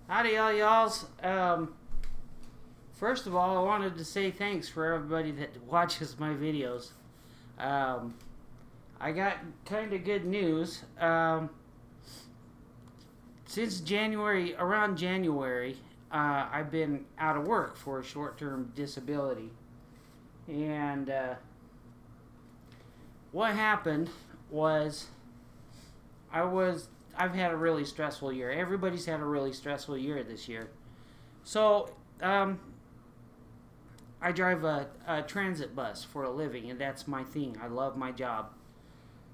Howdy, all y'alls. First of all, I wanted to say thanks for everybody that watches my videos. Um, I got kind of good news. Since January, around January, I've been out of work for a short-term disability. And what happened was I've had a really stressful year. Everybody's had a really stressful year this year. So, I drive a transit bus for a living, and that's my thing. I love my job.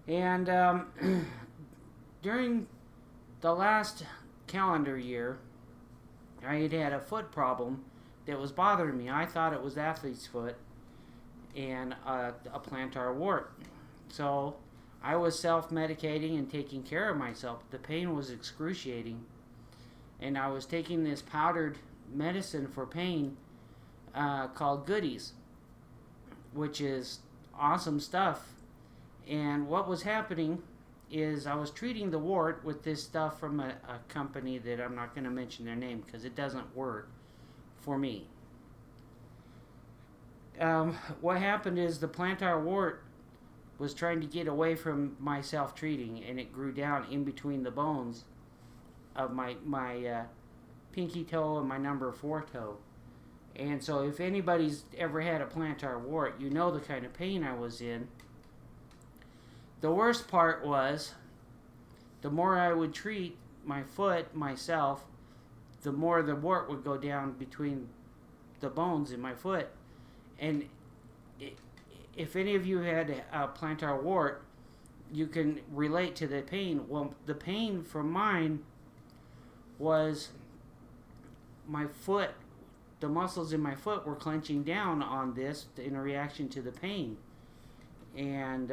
And during the last calendar year, I had a foot problem that was bothering me. I thought it was athlete's foot and a plantar wart. So I was self-medicating and taking care of myself. The pain was excruciating, and I was taking this powdered medicine for pain called Goodies, which is awesome stuff. And what was happening is I was treating the wart with this stuff from a company that I'm not going to mention their name because it doesn't work for me. What happened is the plantar wart was trying to get away from my self-treating, and it grew down in between the bones of my pinky toe and my number 4 toe. And so if anybody's ever had a plantar wart, you know the kind of pain I was in. The worst part was, the more I would treat my foot myself, the more the wart would go down between the bones in my foot. And if any of you had a plantar wart, you can relate to the pain. Well, the pain from mine was my foot, the muscles in my foot were clenching down on this in a reaction to the pain. And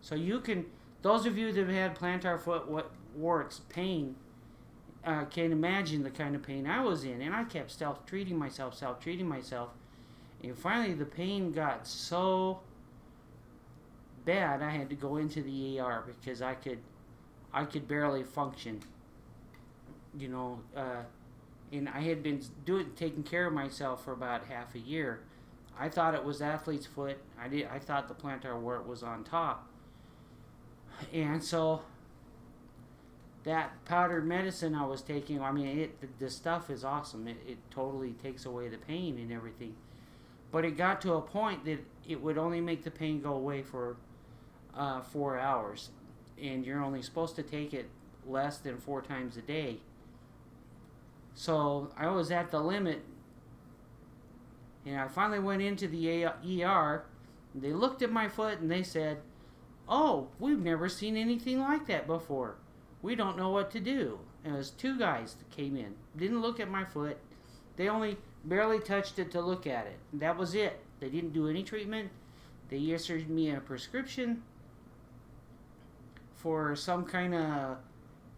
so you can, those of you that have had plantar foot warts pain, can imagine the kind of pain I was in. And I kept self-treating myself. And finally the pain got so bad I had to go into the ER because I could barely function. And I had been taking care of myself for about half a year. I thought it was athlete's foot. I thought the plantar wart was on top. And so that powdered medicine I was taking, the stuff is awesome. It totally takes away the pain and everything. But it got to a point that it would only make the pain go away for 4 hours. And you're only supposed to take it less than 4 times a day. So I was at the limit. And I finally went into the ER. They looked at my foot and they said, "Oh, we've never seen anything like that before. We don't know what to do." And it was 2 guys that came in. Didn't look at my foot. They only barely touched it to look at it. That was it. They didn't do any treatment. They issued me a prescription for some kind of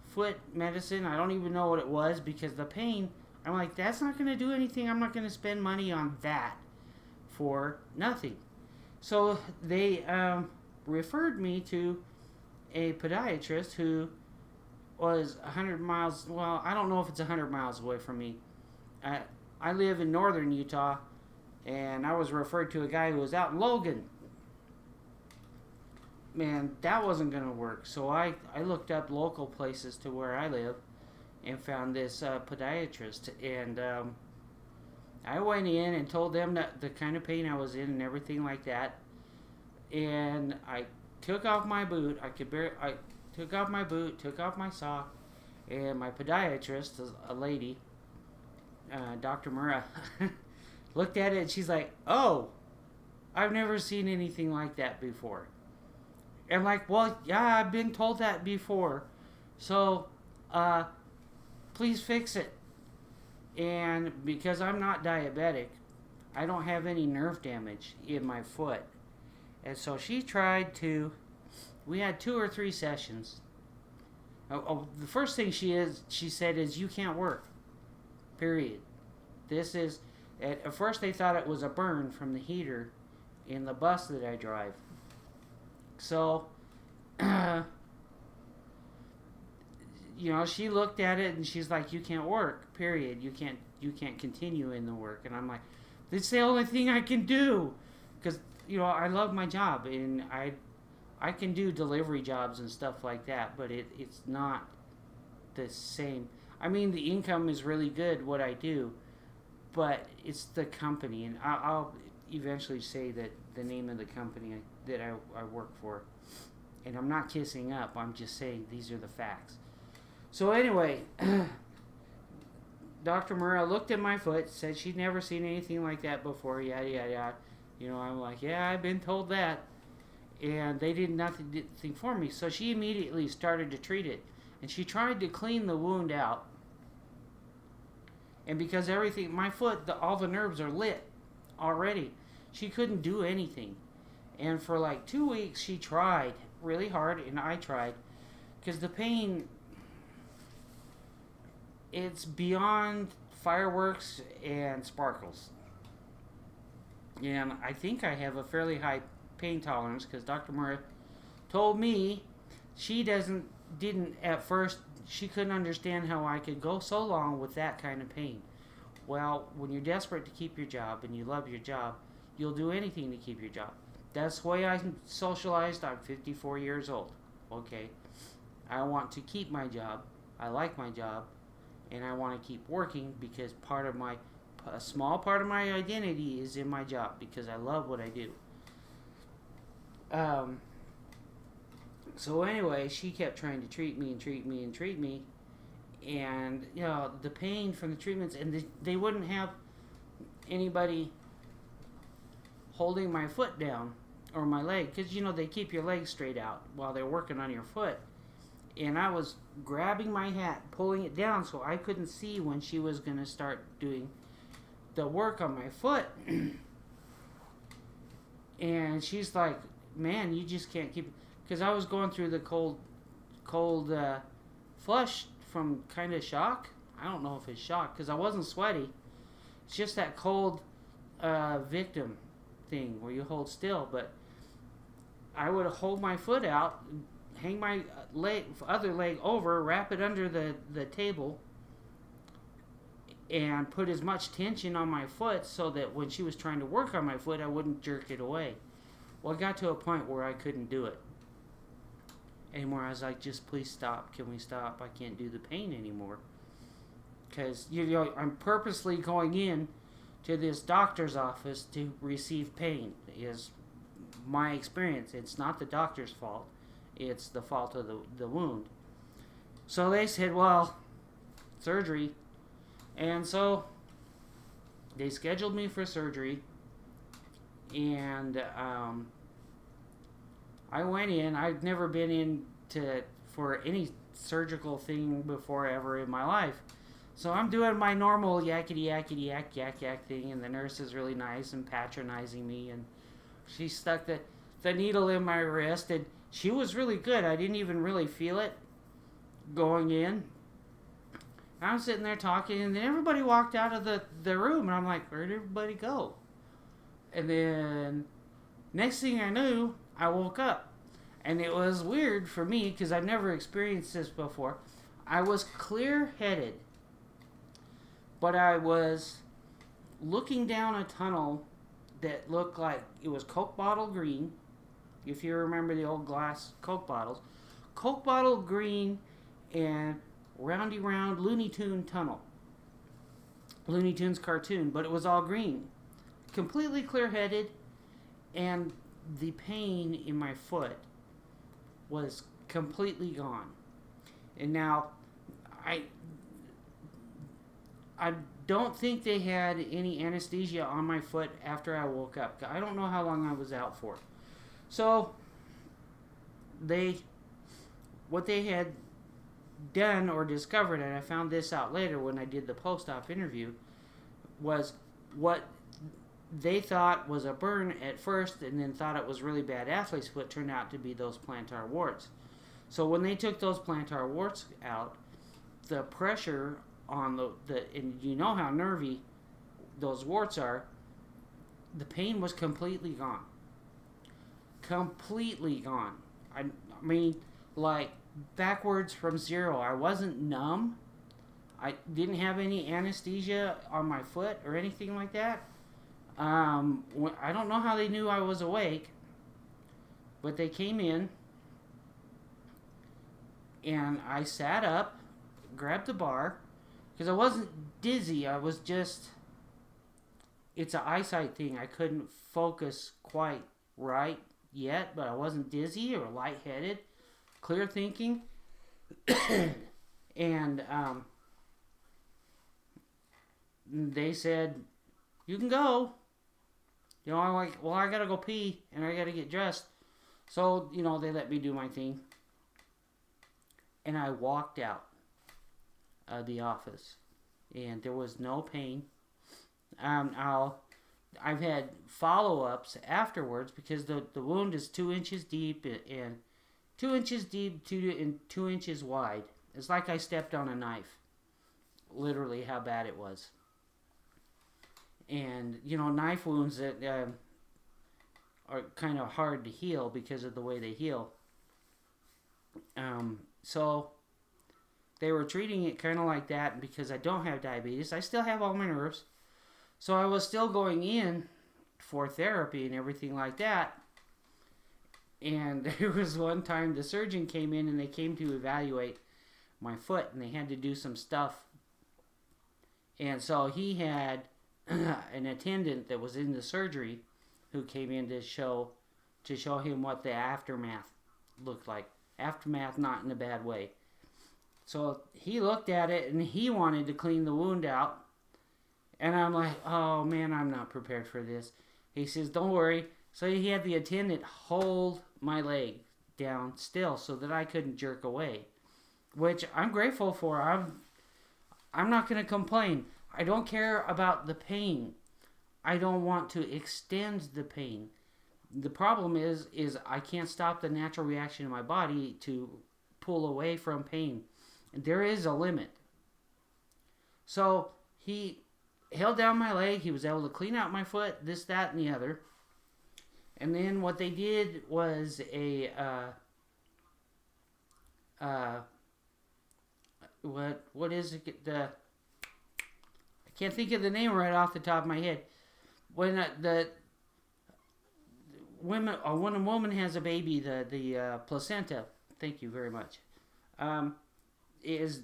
foot medicine. I don't even know what it was because the pain, I'm like, that's not going to do anything. I'm not going to spend money on that for nothing. So they referred me to a podiatrist who was 100 miles, well, I don't know if it's 100 miles away from me. I live in northern Utah, and I was referred to a guy who was out in Logan. Man, that wasn't going to work. So I looked up local places to where I live and found this podiatrist. And I went in and told them that the kind of pain I was in and everything like that. And I took off my boot. I took off my boot, took off my sock, and my podiatrist, a lady, Dr. Murrah, looked at it and she's like, "Oh, I've never seen anything like that before." I'm like, "Well, yeah, I've been told that before. So, please fix it." And because I'm not diabetic, I don't have any nerve damage in my foot. And so she tried to, we had 2 or 3 sessions. The first thing she said is, "You can't work. Period. This is," at first they thought it was a burn from the heater in the bus that I drive. So she looked at it and she's like, you can't work, period. You can't continue in the work. And I'm like, this is the only thing I can do. Because, I love my job and I can do delivery jobs and stuff like that, but it's not the same. I mean, the income is really good, what I do, but it's the company. And I'll eventually say that the name of the company that I work for. And I'm not kissing up. I'm just saying these are the facts. So anyway, Dr. Murrah looked at my foot, said she'd never seen anything like that before, yada, yada, yada. I'm like, yeah, I've been told that. And they did nothing for me. So she immediately started to treat it. And she tried to clean the wound out. And because my foot, all the nerves are lit already. She couldn't do anything. And for like 2 weeks, she tried really hard, and I tried. Because the pain, it's beyond fireworks and sparkles. And I think I have a fairly high pain tolerance because Dr. Murrah told me she didn't at first, she couldn't understand how I could go so long with that kind of pain. Well, when you're desperate to keep your job and you love your job, you'll do anything to keep your job. That's the way I'm socialized. I'm 54 years old. Okay. I want to keep my job. I like my job. And I want to keep working because a small part of my identity is in my job because I love what I do. So anyway, she kept trying to treat me. And, the pain from the treatments, and they wouldn't have anybody holding my foot down or my leg because, they keep your legs straight out while they're working on your foot. And I was grabbing my hat, pulling it down so I couldn't see when she was going to start doing the work on my foot. And she's like, man, you just can't keep... Because I was going through the cold flush from kind of shock. I don't know if it's shock because I wasn't sweaty. It's just that cold victim thing where you hold still. But I would hold my foot out, hang my other leg over, wrap it under the table, and put as much tension on my foot so that when she was trying to work on my foot, I wouldn't jerk it away. Well, it got to a point where I couldn't do it anymore. I was like, just please stop. Can we stop? I can't do the pain anymore. Because, I'm purposely going in to this doctor's office to receive pain, is my experience. It's not the doctor's fault. It's the fault of the wound. So they said, well, surgery. And so they scheduled me for surgery. And I went in. I'd never been in for any surgical thing before ever in my life. So I'm doing my normal yakety yakety yak yak yak thing, and the nurse is really nice and patronizing me, and she stuck the needle in my wrist, and she was really good. I didn't even really feel it going in. I'm sitting there talking, and then everybody walked out of the room, and I'm like, where'd everybody go? And then next thing I knew, I woke up. And it was weird for me because I've never experienced this before. I was clear-headed, but I was looking down a tunnel that looked like it was Coke bottle green, if you remember the old glass Coke bottles. Coke bottle green and roundy round Looney Tune tunnel. Looney Tunes cartoon, but it was all green. Completely clear-headed, and the pain in my foot was completely gone. And now, I don't think they had any anesthesia on my foot after I woke up. I don't know how long I was out for. So, what they had done or discovered, and I found this out later when I did the post-op interview, was what they thought was a burn at first and then thought it was really bad athlete's foot turned out to be those plantar warts. So when they took those plantar warts out, the pressure on and you know how nervy those warts are, the pain was completely gone. Completely gone. I mean, like backwards from zero. I wasn't numb. I didn't have any anesthesia on my foot or anything like that. I don't know how they knew I was awake, but they came in and I sat up, grabbed the bar, because I wasn't dizzy. I was just, it's an eyesight thing. I couldn't focus quite right yet, but I wasn't dizzy or lightheaded. Clear thinking. And they said, you can go. You know, I'm like, well, I gotta go pee and I gotta get dressed. So, you know, they let me do my thing. And I walked out of the office. And there was no pain. I've had follow-ups afterwards because the wound is 2 inches deep and 2 inches deep, 2 inches wide. It's like I stepped on a knife. Literally how bad it was. And, you know, knife wounds that are kind of hard to heal because of the way they heal. So they were treating it kind of like that. And because I don't have diabetes, I still have all my nerves. So I was still going in for therapy and everything like that. And there was one time the surgeon came in and they came to evaluate my foot and they had to do some stuff. And so he had an attendant that was in the surgery who came in to show him what the aftermath looked like. Aftermath, not in a bad way. So he looked at it and he wanted to clean the wound out. And I'm like, oh man, I'm not prepared for this. He says, don't worry. So he had the attendant hold my leg down still so that I couldn't jerk away, which I'm grateful for. I'm not going to complain. I don't care about the pain. I don't want to extend the pain. The problem is I can't stop the natural reaction in my body to pull away from pain. There is a limit. So he held down my leg. He was able to clean out my foot, this, that, and the other. And then what they did was what is it? I can't think of the name right off the top of my head. When when a woman has a baby, the placenta. Thank you very much. Is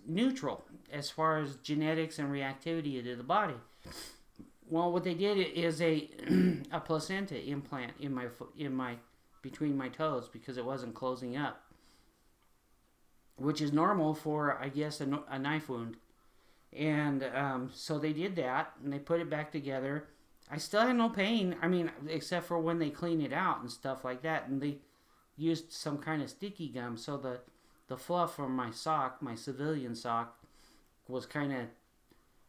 neutral as far as genetics and reactivity to the body. Well, what they did is a placenta implant in my between my toes because it wasn't closing up, which is normal for, I guess, a knife wound. And so they did that and they put it back together. I still had no pain. I mean, except for when they clean it out and stuff like that. And they used some kind of sticky gum, so the fluff from my sock, my civilian sock, was kind of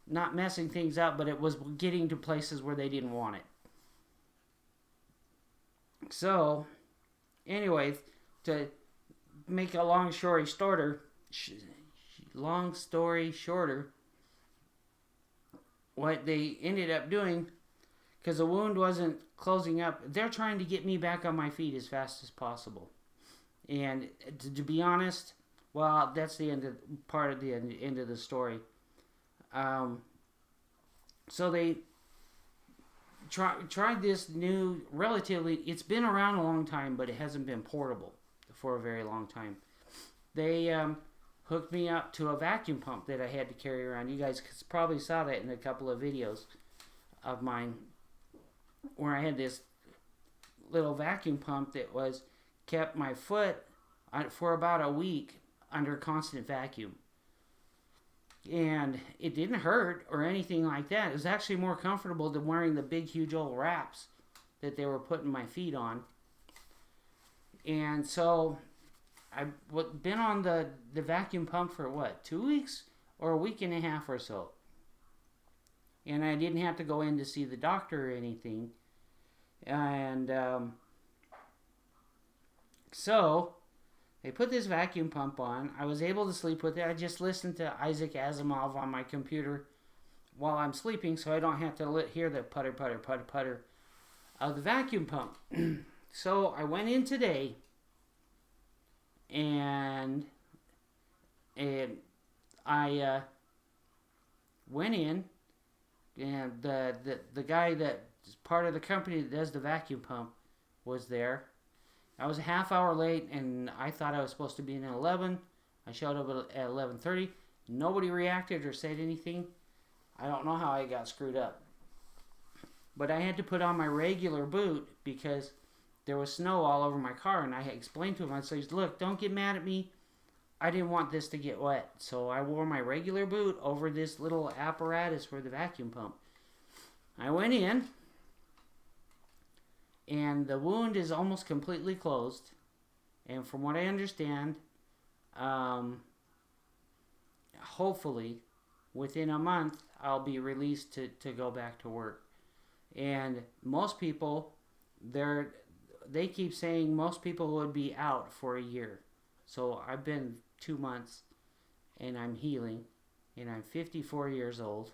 not messing things up, but it was getting to places where they didn't want it. So, anyway, to make a long story shorter, what they ended up doing, because the wound wasn't closing up, they're trying to get me back on my feet as fast as possible. And to be honest, well, that's the end of the story. So they tried this new, relatively, it's been around a long time, but it hasn't been portable for a very long time. They hooked me up to a vacuum pump that I had to carry around. You guys probably saw that in a couple of videos of mine, where I had this little vacuum pump that kept my foot for about a week under constant vacuum. And it didn't hurt or anything like that. It was actually more comfortable than wearing the big, huge old wraps that they were putting my feet on. And so I've been on the vacuum pump for 2 weeks or a week and a half or so. And I didn't have to go in to see the doctor or anything. And so they put this vacuum pump on. I was able to sleep with it. I just listened to Isaac Asimov on my computer while I'm sleeping, so I don't have to hear the putter, putter, putter, putter of the vacuum pump. So I went in today, and and I went in, and the guy that is part of the company that does the vacuum pump was there. I was a half hour late, and I thought I was supposed to be in at 11. I showed up at 11:30. Nobody reacted or said anything. I don't know how I got screwed up. But I had to put on my regular boot because there was snow all over my car, and I had explained to him, I said, look, don't get mad at me. I didn't want this to get wet. So I wore my regular boot over this little apparatus for the vacuum pump. I went in, and the wound is almost completely closed. And from what I understand, hopefully within a month I'll be released to go back to work. And most people, they keep saying most people would be out for a year. So I've been 2 months, and I'm healing, and I'm 54 years old,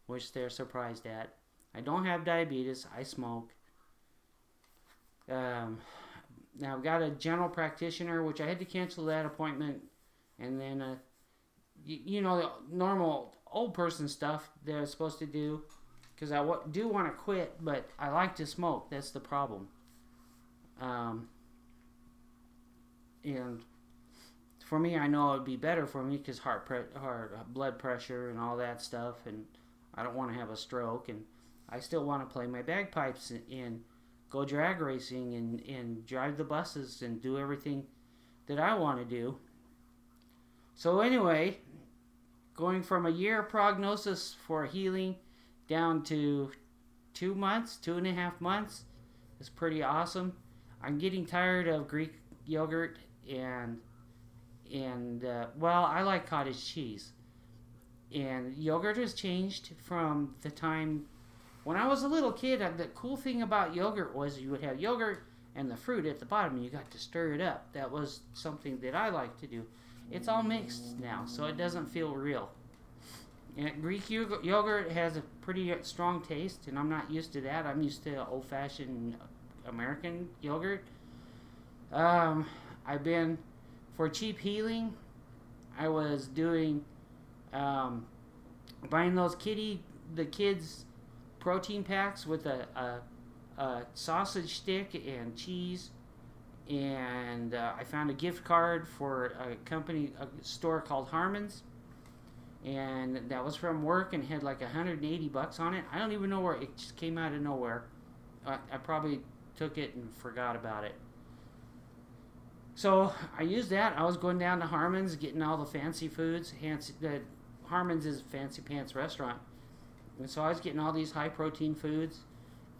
which they're surprised at. I don't have diabetes. I smoke. Now I've got a general practitioner, which I had to cancel that appointment, and then the normal old person stuff they're supposed to do, because I do want to quit, but I like to smoke. That's the problem. And for me, I know it would be better for me because blood pressure and all that stuff, and I don't want to have a stroke, and I still want to play my bagpipes and go drag racing and drive the buses and do everything that I want to do. So anyway, going from a year prognosis for healing down to 2 months, 2.5 months is pretty awesome. I'm getting tired of Greek yogurt and I like cottage cheese. And yogurt has changed from the time when I was a little kid. The cool thing about yogurt was you would have yogurt and the fruit at the bottom, and you got to stir it up. That was something that I like to do. It's all mixed now, so it doesn't feel real. And Greek yogurt has a pretty strong taste, and I'm not used to that. I'm used to old-fashioned American yogurt. I've been, for cheap healing, I was doing, buying those the kids' protein packs with a sausage stick and cheese, and I found a gift card for a store called Harmon's, and that was from work and had like $180 on it. I don't even know where it just came out of nowhere. I probably took it and forgot about it. So I used that. I was going down to Harmon's, getting all the fancy foods. Harmon's is a fancy pants restaurant, and so I was getting all these high protein foods,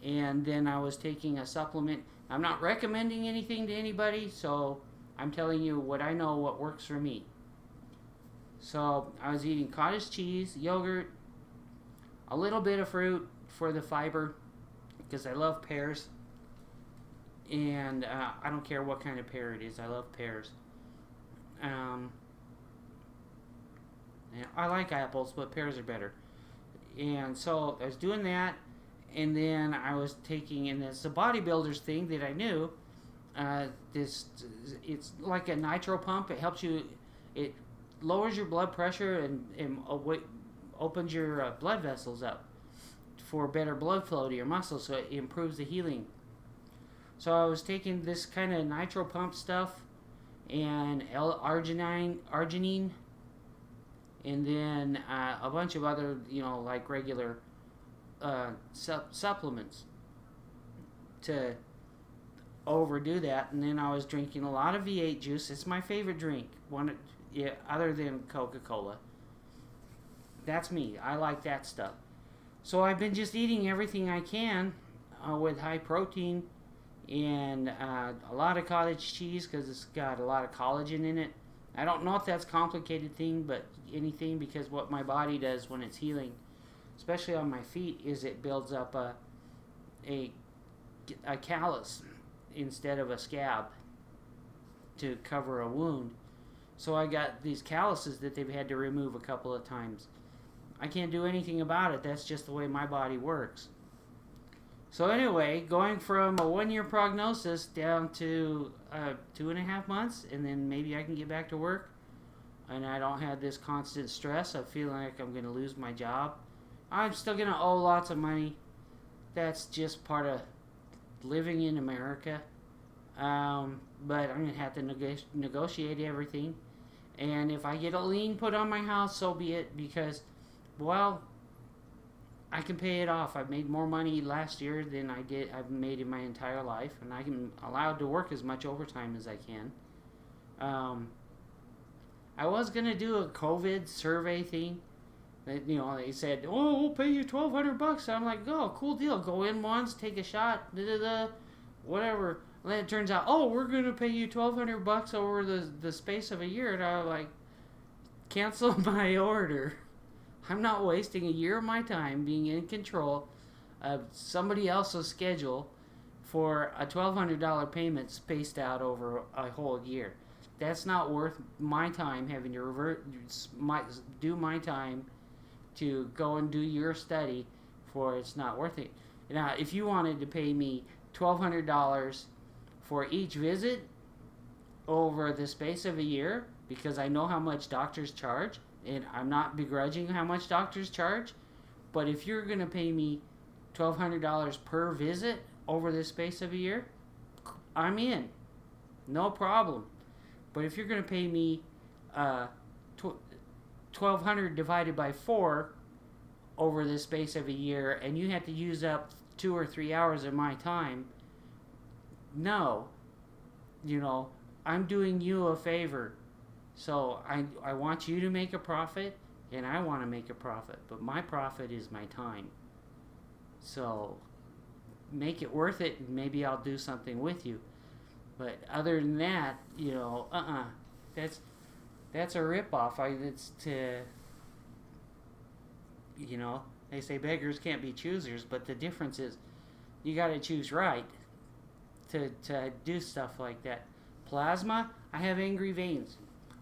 and then I was taking a supplement. I'm not recommending anything to anybody, so I'm telling you what I know, what works for me. So I was eating cottage cheese, yogurt, a little bit of fruit for the fiber, because I love pears. And I don't care what kind of pear it is. I love pears. I like apples, but pears are better. And so I was doing that, and then I was taking, and it's a bodybuilder's thing that I knew. It's like a nitro pump. It helps you. It lowers your blood pressure and opens your blood vessels up for better blood flow to your muscles, so it improves the healing. So I was taking this kind of nitro pump stuff and arginine, and then a bunch of other, like regular supplements to overdo that. And then I was drinking a lot of V8 juice. It's my favorite drink, other than Coca-Cola. That's me. I like that stuff. So I've been just eating everything I can with high protein, and a lot of cottage cheese because it's got a lot of collagen in it. I don't know if that's a complicated thing, but anything, because what my body does when it's healing, especially on my feet, is it builds up a callus instead of a scab to cover a wound. So I got these calluses that they've had to remove a couple of times. I can't do anything about it. That's just the way my body works. So anyway, going from a 1-year prognosis down to 2.5 months, and then maybe I can get back to work, and I don't have this constant stress of feeling like I'm going to lose my job. I'm still going to owe lots of money. That's just part of living in America. But I'm going to have to negotiate everything. And if I get a lien put on my house, so be it, because, well, I can pay it off. I've made more money last year than I've made in my entire life, and I'm allowed to work as much overtime as I can. I was going to do a COVID survey thing. They said, oh, we'll pay you $1,200. I'm like, oh, cool deal. Go in once, take a shot, whatever. And then it turns out, oh, we're going to pay you $1,200 over the space of a year. And I was like, cancel my order. I'm not wasting a year of my time being in control of somebody else's schedule for a $1,200 payment spaced out over a whole year. That's not worth my time having to do my time to go and do your study for. It's not worth it. Now, if you wanted to pay me $1,200 for each visit over the space of a year, because I know how much doctors charge, and I'm not begrudging how much doctors charge, but if you're going to pay me $1,200 per visit over the space of a year, I'm in. No problem. But if you're going to pay me $1,200 divided by 4 over the space of a year, and you have to use up 2 or 3 hours of my time, no. I'm doing you a favor. So I want you to make a profit, and I want to make a profit. But my profit is my time. So make it worth it, and maybe I'll do something with you. But other than that, that's a ripoff. They say beggars can't be choosers, but the difference is you got to choose right to do stuff like that. Plasma, I have angry veins.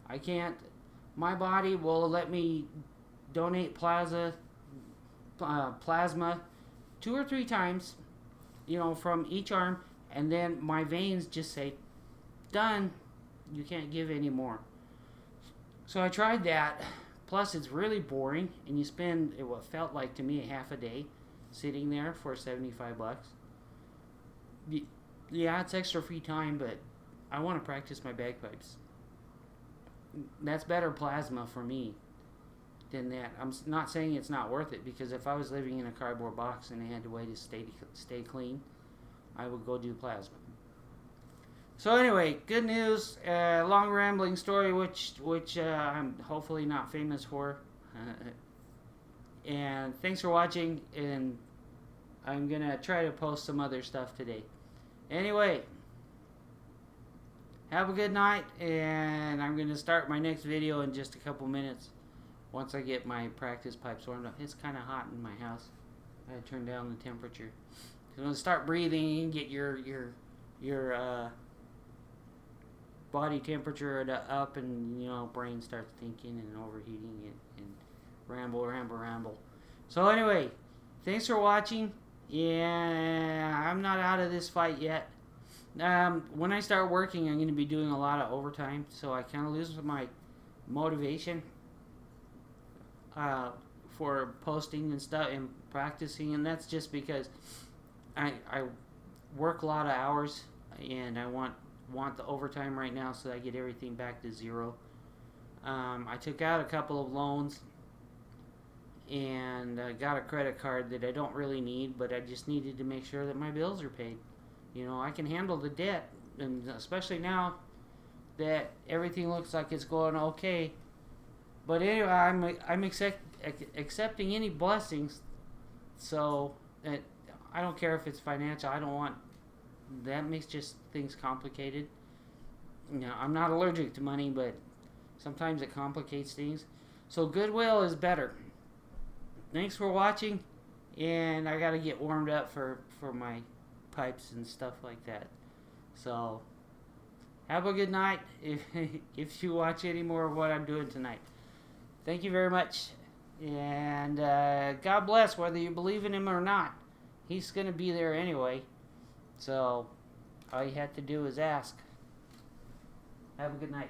I can't. My body will let me donate plasma 2 or 3 times, from each arm, and then my veins just say, done. You can't give any more. So I tried that. Plus, it's really boring, and you spend what felt like to me a half a day sitting there for $75. Yeah, it's extra free time, but I want to practice my bagpipes. That's better plasma for me than that. I'm not saying it's not worth it, because if I was living in a cardboard box and I had a way to stay clean, I would go do plasma. So anyway, good news. Long rambling story, which I'm hopefully not famous for. And thanks for watching. And I'm gonna try to post some other stuff today. Anyway, have a good night, and I'm gonna start my next video in just a couple minutes once I get my practice pipes warmed up. It's kind of hot in my house. I had to turn down the temperature. So I'm gonna start breathing and get your body temperature up, and brain starts thinking and overheating and ramble. So anyway, thanks for watching. Yeah, I'm not out of this fight yet. When I start working, I'm going to be doing a lot of overtime, so I kind of lose my motivation for posting and stuff and practicing, and that's just because I work a lot of hours, and I want the overtime right now so that I get everything back to zero. I took out a couple of loans, and I got a credit card that I don't really need, but I just needed to make sure that my bills are paid. I can handle the debt, and especially now that everything looks like it's going okay. But anyway, I'm accepting any blessings, so that I don't care if it's financial. I don't want that. Makes just things complicated. I'm not allergic to money, but sometimes it complicates things. So goodwill is better. Thanks for watching, and I gotta get warmed up for my pipes and stuff like that. So have a good night if you watch any more of what I'm doing tonight. Thank you very much, and God bless, whether you believe in him or not. he's going to be there anyway. So all you have to do is ask. Have a good night.